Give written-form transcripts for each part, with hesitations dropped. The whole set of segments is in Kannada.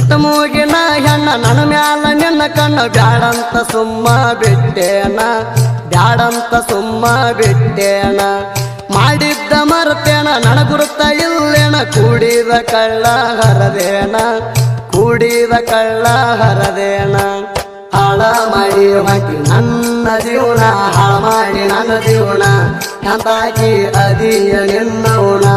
ಸಿಟ್ಟ ಮೂಗಿನ ಹೆಣ್ಣ ನನ್ನ ಮ್ಯಾಲ ನಿನ್ನ ಕಣ್ಣ ಬ್ಯಾಡಂತ ಸುಮ್ಮ ಬಿಟ್ಟೇನ ಬ್ಯಾಡಂತ ಸುಮ್ಮ ಬಿಟ್ಟೇನ ಮಾಡಿದ್ದ ಮರ್ತೇನ ನನ್ನ ಗುರುತ ಇಲ್ಲೇನ ಕೂಡಿದ ಕಳ್ಳ ಹರದೇನ ಕೂಡಿದ ಕಳ್ಳ ಹರದೇನ ಹಾಳ ಮಾಡಿ ಹೊಂಟಿ ನನ್ನ ಜೀವನ ಹಾಳ ಮಾಡಿ ನನ್ನ ಜೀವನ ಎಂತಾಕಿ ಅದಿಯ ನಿನ್ನವನ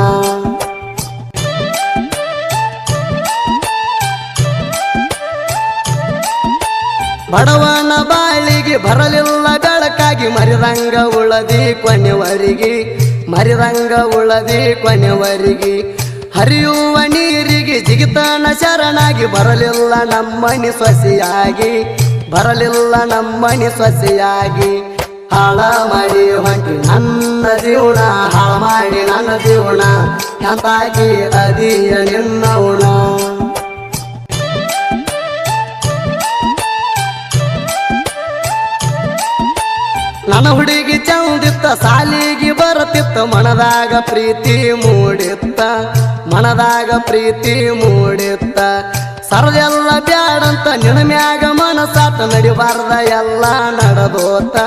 ಬಡವನ ಬಾಳಿಗೆ ಬರಲಿಲ್ಲ ಬೆಳಕಾಗಿ ಮರಿದಂಗ ಉಳದಿ ಕೊನೆವರಿಗೆ ಮರಿದಂಗ ಉಳದಿ ಕೊನೆವರಿಗೆ ಹರಿಯುವ ನೀರಿಗೆ ಜಿಗಿತನ ಶರಣಾಗಿ ಬರಲಿಲ್ಲ ನಮ್ಮನಿ ಸೊಸೆಯಾಗಿ ಬರಲಿಲ್ಲ ನಮ್ಮನಿ ಸೊಸೆಯಾಗಿ ಹಾಳ ಮಾಡಿ ಹೊಂಟಿ ನನ್ನ ಜೀವನ ಹಾಳ ಮಾಡಿ ನನ್ನ ಜೀವನ ಎಂತಾಗಿ ಅದಿಯ ನಿನ್ನವನ ನನ್ನ ಹುಡುಗಿ ಚಂದಿತ್ತ ಸಾಲಿಗೆ ಬರತಿತ್ತ ಮನದಾಗ ಪ್ರೀತಿ ಮೂಡಿತ್ತ ಮನದಾಗ ಪ್ರೀತಿ ಮೂಡಿತ್ತ ಸರದೆಲ್ಲ ಬ್ಯಾಡಂತ ನಿನ್ನ ಮ್ಯಾಗ ಮನಸಾತ ನಡಿಬಾರ್ದ ಎಲ್ಲ ನಡೆದೋತ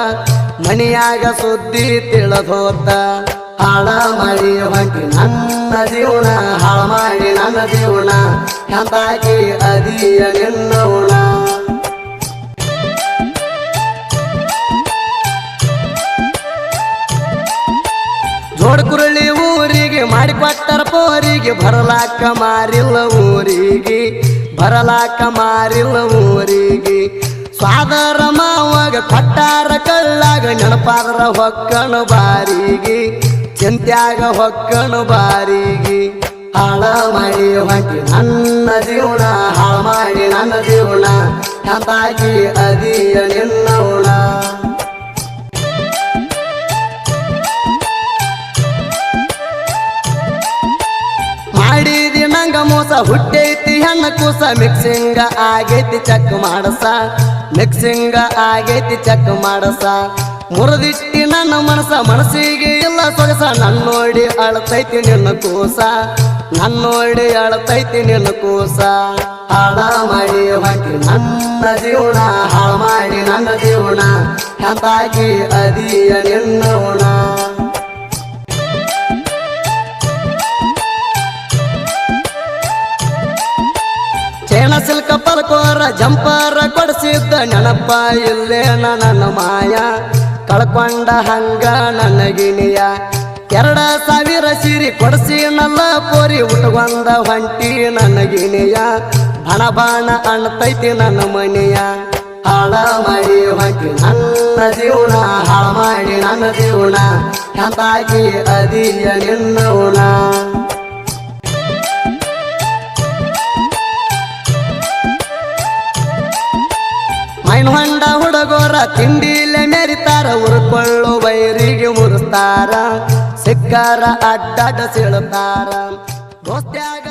ಮನಿಯಾಗ ಸುದ್ದಿ ತಿಳಿದೋತ ಹಾಳ ಮಾಡಿ ಹೊಂಟಿ ನನ್ನ ಜೀವನ ಹಾಳ ಮಾಡಿ ನನ್ನ ಜೀವನ ಎಂತಾಕಿ ಅದಿಯ ನಿನ್ನವನ ಜೋಡ್ ಕುರಳಿ ಊರಿಗೆ ಮಾಡಿಕೊಟ್ಟರ ಪೋರಿಗೆ ಬರಲಾಕ ಮಾರಿಲ್ಲ ಊರಿಗೆ ಬರಲಾಕ ಮಾರಿಲ್ಲ ಊರಿಗೆ ಸ್ವಾದರ ಮಾವಾಗ ಕೊಟ್ಟಾರ ಕಳ್ಳಾಗ ನೆನಪಾದ್ರ ಹೊಕ್ಕಣ ಬಾರಿಗೆ ಚಿಂತ್ಯಾಗ ಹೊಕ್ಕಣ ಬಾರಿಗೆ ಹಾಳ ಮಾಡಿ ಹೊಂಟಿ ನನ್ನ ಜೀವನ ಹಾಳ ಮಾಡಿ ನನ್ನ ಜೀವನ ಎಂತಾಕಿ ಅದಿಯ ನಿನ್ನವನ ಮಾಡಿದಿ ನಂಗ ಮೋಸ ಹುಟ್ಟೈತಿ ಹೆಣ್ಣ ಕೂಸ ಮಿಕ್ಸಿಂಗ ಆಗೈತಿ ಚೆಕ್ ಮಾಡಸ ಮಿಕ್ಸಿಂಗ ಆಗೈತಿ ಚೆಕ್ ಮಾಡಸ ಮುರಿದಿಟ್ಟಿ ನನ್ನ ಮನಸ್ಸಿಗೆ ಇಲ್ಲ ಸೊಗಸ ನನ್ನೋಡಿ ಅಳತೈತಿ ನಿನ್ನ ಕೂಸ ನನ್ನೋಡಿ ಅಳತೈತಿ ನಿನ್ನ ಕೂಸ ಹಾಳ ಮಾಡಿ ಹೊಂಟಿ ನನ್ನ ಜೀವನ ಹಾಳ ಮಾಡಿ ನನ್ನ ಜೀವನ ಎಂತಾಗಿ ಅದಿಯ ನಿನ್ನವನ ಚೇಣ ಸಿಲ್ಕ ಪಲ್ಕೋರ ಜಂಪರ ಕೊಡಿಸಿದ್ದ ನೆನಪ ಇಲ್ಲೇ ನನ್ನ ಮಾಯ ಕಳ್ಕೊಂಡ ಹಂಗ ನನಗಿನಿಯ 2000 ಸೀರೆ ಕೊಡಿಸಿ ನನ್ನ ಪೋರಿ ಉಟ್ಕೊಂಡ ಹೊಂಟಿ ನನಗಿನಿಯ ಬಣ ಬಣ ಅಣ್ತೈತಿ ನನ್ನ ಮನೆಯ ಹಾಳ ಮಾಡಿ ಹೊಂಟಿ ನನ್ನ ಜೀವನ ಹಾಳ ಮಾಡಿ ನನ್ನ ಜೀವನ ಎಂತಾಗಿ ಅದಿಯ ನಿನ್ನವನ ಮೈನ್ ಹೊಂಡ ಹುಡುಗೋರ ತಿಂಡಿಲೆ ಮೆರಿತಾರ ಉರ್ಕೊಳ್ಳೋ ಬೈರಿಗೆ ಮುರಿಸ್ತಾರ ಸಿಕ್ಕಾರ ಅಡ್ಡಾಡ ಸೀಳ್ತಾರ ದೋಸ್ತ್ಯಾಗ